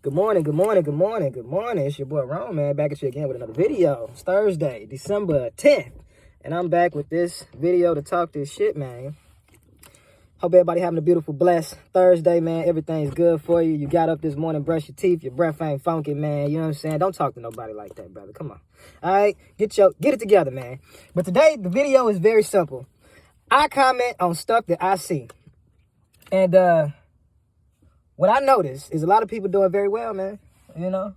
Good morning, good morning, good morning, good morning. It's your boy Ron, man, back at you again with another video. It's Thursday, December 10th, and I'm back with this video to talk this shit, man. Hope everybody having a beautiful, blessed Thursday, man. Everything's good for you. You got up this morning, brush your teeth, your breath ain't funky, man. You know what I'm saying? Don't talk to nobody like that, brother. Come on. All right? Get it together, man. But today, the video is very simple. I comment on stuff that I see. And, what I notice is a lot of people doing very well, man. You know,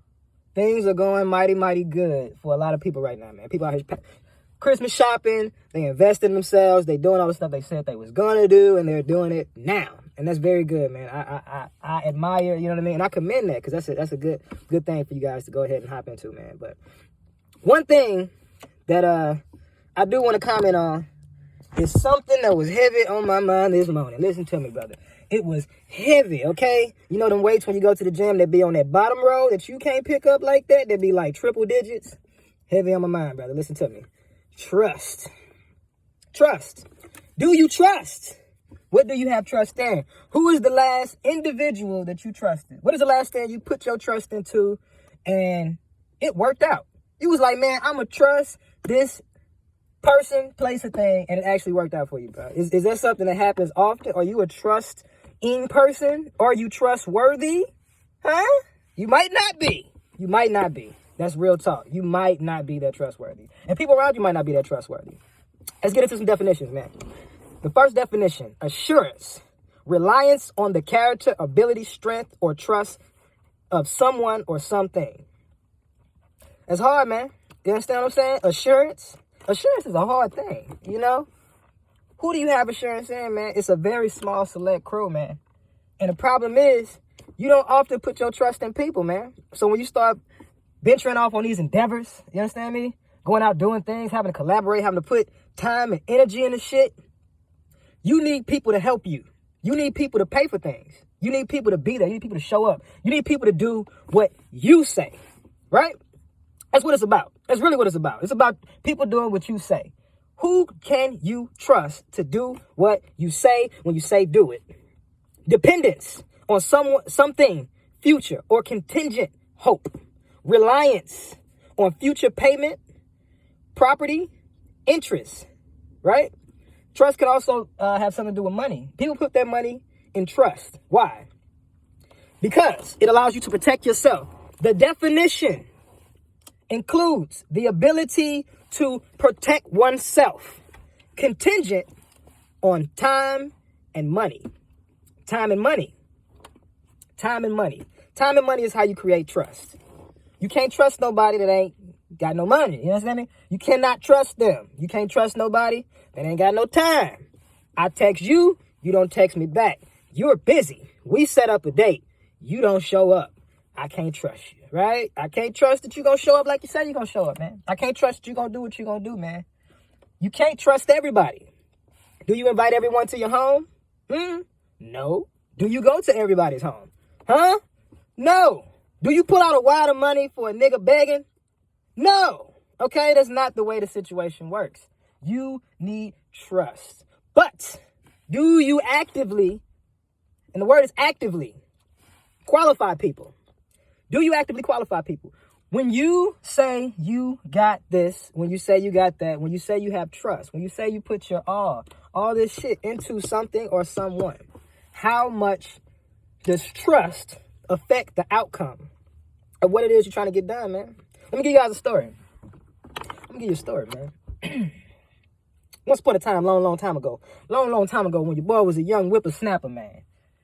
things are going mighty, mighty good for a lot of people right now, man. People out here Christmas shopping, they invest in themselves, they doing all the stuff they said they was gonna do, and they're doing it now, and that's very good, man. I admire, you know what I mean, and I commend that because that's a good thing for you guys to go ahead and hop into, man. But one thing that I do want to comment on is something that was heavy on my mind this morning. Listen to me, brother. It was heavy, okay? You know them weights when you go to the gym that be on that bottom row that you can't pick up like that? That be like triple digits? Heavy on my mind, brother. Listen to me. Trust. Trust. Do you trust? What do you have trust in? Who is the last individual that you trusted? What is the last thing you put your trust into and it worked out? You was like, man, I'm going to trust this person, place, a thing, and it actually worked out for you, bro. Is that something that happens often? Are you a trusting person? Are you trustworthy? Huh? You might not be. You might not be. That's real talk. You might not be that trustworthy. And people around you might not be that trustworthy. Let's get into some definitions, man. The first definition, assurance. Reliance on the character, ability, strength, or trust of someone or something. That's hard, man. You understand what I'm saying? Assurance. Assurance is a hard thing, you know? Who do you have assurance in, man? It's a very small, select crew, man. And the problem is, you don't often put your trust in people, man. So when you start venturing off on these endeavors, you understand me? Going out doing things, having to collaborate, having to put time and energy into shit, you need people to help you. You need people to pay for things. You need people to be there. You need people to show up. You need people to do what you say, right? That's what it's about. That's really what it's about. It's about people doing what you say. Who can you trust to do what you say when you say do it? Dependence on someone, something, future, or contingent hope. Reliance on future payment, property, interest, right? Trust can also have something to do with money. People put their money in trust. Why? Because it allows you to protect yourself. The definition includes the ability to protect oneself, contingent on time and money. Time and money. Time and money. Time and money is how you create trust. You can't trust nobody that ain't got no money. You understand me? You cannot trust them. You can't trust nobody that ain't got no time. I text you, you don't text me back. You're busy. We set up a date. You don't show up. I can't trust you, right? I can't trust that you're going to show up like you said you're going to show up, man. I can't trust that you're going to do what you're going to do, man. You can't trust everybody. Do you invite everyone to your home? No. Do you go to everybody's home? Huh? No. Do you pull out a wad of money for a nigga begging? No. Okay, that's not the way the situation works. You need trust. But do you actively, and the word is actively, qualify people? Do you actively qualify people? When you say you got this, when you say you got that, when you say you have trust, when you say you put your all this shit into something or someone, how much does trust affect the outcome of what it is you're trying to get done, man? Let me give you guys a story. Let me give you a story, man. Once upon a time, long time ago, when your boy was a young whippersnapper, man.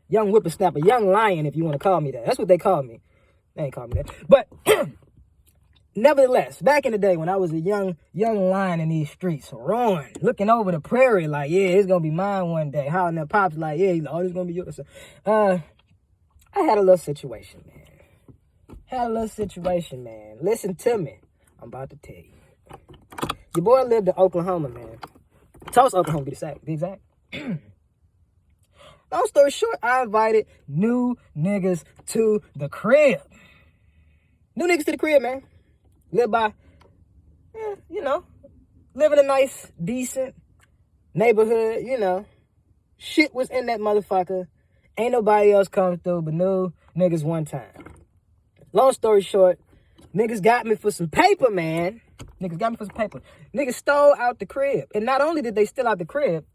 Young whippersnapper, young lion, if you want to call me that. That's what they call me. They ain't call me that. But nevertheless, back in the day when I was a young lion in these streets, roaring, looking over the prairie like, yeah, it's going to be mine one day. Hollering at Pops like, yeah, oh, it's going to be yours. I had a little situation, man. Listen to me. I'm about to tell you. Your boy lived in Oklahoma, man. Tulsa, Oklahoma, to be exact. Long story short, I invited new niggas to the crib. New niggas to the crib, man. Live by, living a nice, decent neighborhood, Shit was in that motherfucker. Ain't nobody else come through but new niggas one time. Long story short, niggas got me for some paper, man. Niggas got me for some paper. Niggas stole out the crib. And not only did they steal out the crib,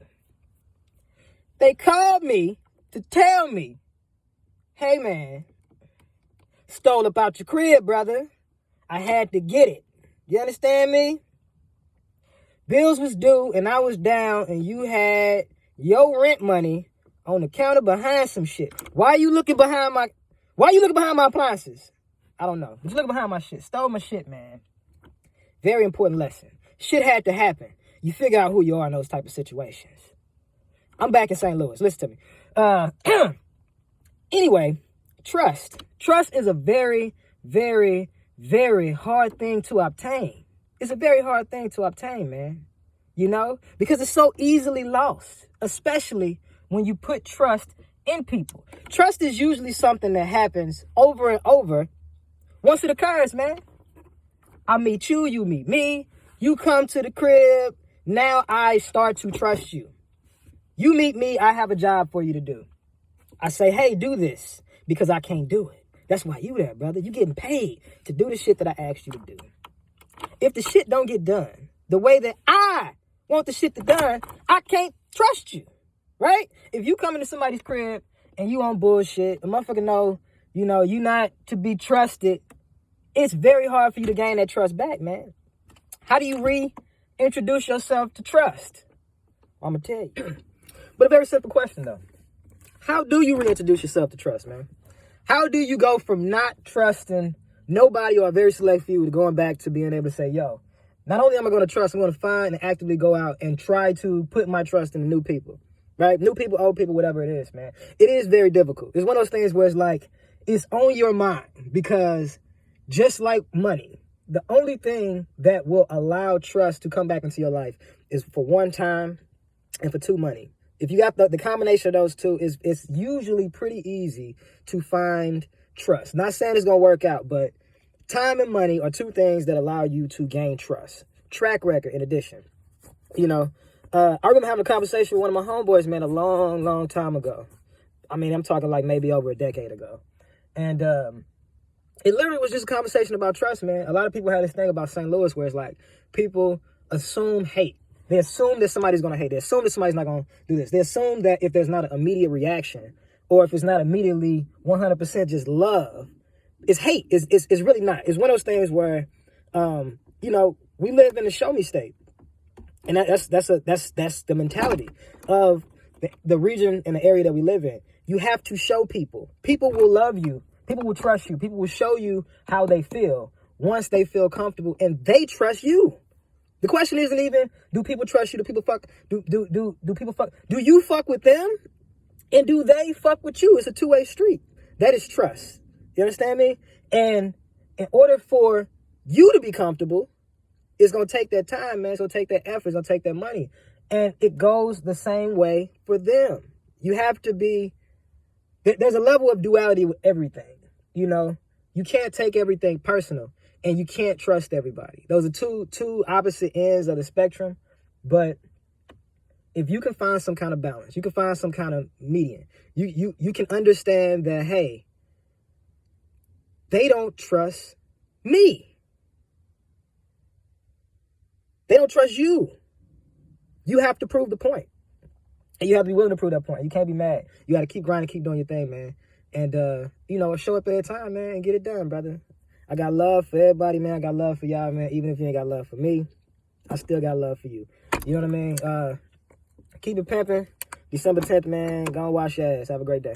they called me to tell me, hey, man, stole up out your crib, brother. I had to get it. You understand me? Bills was due and I was down and you had your rent money on the counter behind some shit. Why you looking behind my appliances? I don't know. But you looking behind my shit. Stole my shit, man. Very important lesson. Shit had to happen. You figure out who you are in those type of situations. I'm back in St. Louis. Listen to me. Anyway, trust. Trust is a very, very, very hard thing to obtain. It's a very hard thing to obtain, man. You know? Because it's so easily lost. Especially when you put trust in people. Trust is usually something that happens over and over once it occurs, man. I meet you, you meet me. You come to the crib. Now I start to trust you. You meet me, I have a job for you to do. I say, hey, do this because I can't do it. That's why you there, brother. You getting paid to do the shit that I asked you to do. If the shit don't get done the way that I want the shit to done, I can't trust you, right? If you come into somebody's crib and you on bullshit, a motherfucker know, you not to be trusted, it's very hard for you to gain that trust back, man. How do you reintroduce yourself to trust? I'm going to tell you. But a very simple question, though. How do you reintroduce yourself to trust, man? How do you go from not trusting nobody or a very select few to going back to being able to say, yo, not only am I going to trust, I'm going to find and actively go out and try to put my trust in new people, right? New people, old people, whatever it is, man. It is very difficult. It's one of those things where it's like, it's on your mind because just like money, the only thing that will allow trust to come back into your life is for one, time, and for two, money. If you got the combination of those two, it's usually pretty easy to find trust. Not saying it's going to work out, but time and money are two things that allow you to gain trust. Track record, in addition. I remember having a conversation with one of my homeboys, man, a long, long time ago. I mean, I'm talking like maybe over a decade ago. And it literally was just a conversation about trust, man. A lot of people have this thing about St. Louis where it's like people assume hate. They assume that somebody's going to hate. They assume that somebody's not going to do this. They assume that if there's not an immediate reaction or if it's not immediately 100% just love, it's hate. It's really not. It's one of those things where, we live in a show me state. And that's the mentality of the region and the area that we live in. You have to show people. People will love you. People will trust you. People will show you how they feel once they feel comfortable and they trust you. The question isn't even, do people trust you? Do people fuck? Do people fuck? Do you fuck with them? And do they fuck with you? It's a two-way street. That is trust. You understand me? And in order for you to be comfortable, it's going to take that time, man. It's going to take that effort. It's going to take that money. And it goes the same way for them. You have to be, there's a level of duality with everything. You can't take everything personal. And you can't trust everybody. Those are two opposite ends of the spectrum. But if you can find some kind of balance, you can find some kind of median. You can understand that, hey, they don't trust me. They don't trust you. You have to prove the point. And you have to be willing to prove that point. You can't be mad. You got to keep grinding, keep doing your thing, man. And, show up every time, man, and get it done, brother. I got love for everybody, man. I got love for y'all, man. Even if you ain't got love for me, I still got love for you. You know what I mean? Keep it pimping. December 10th, man. Go and wash your ass. Have a great day.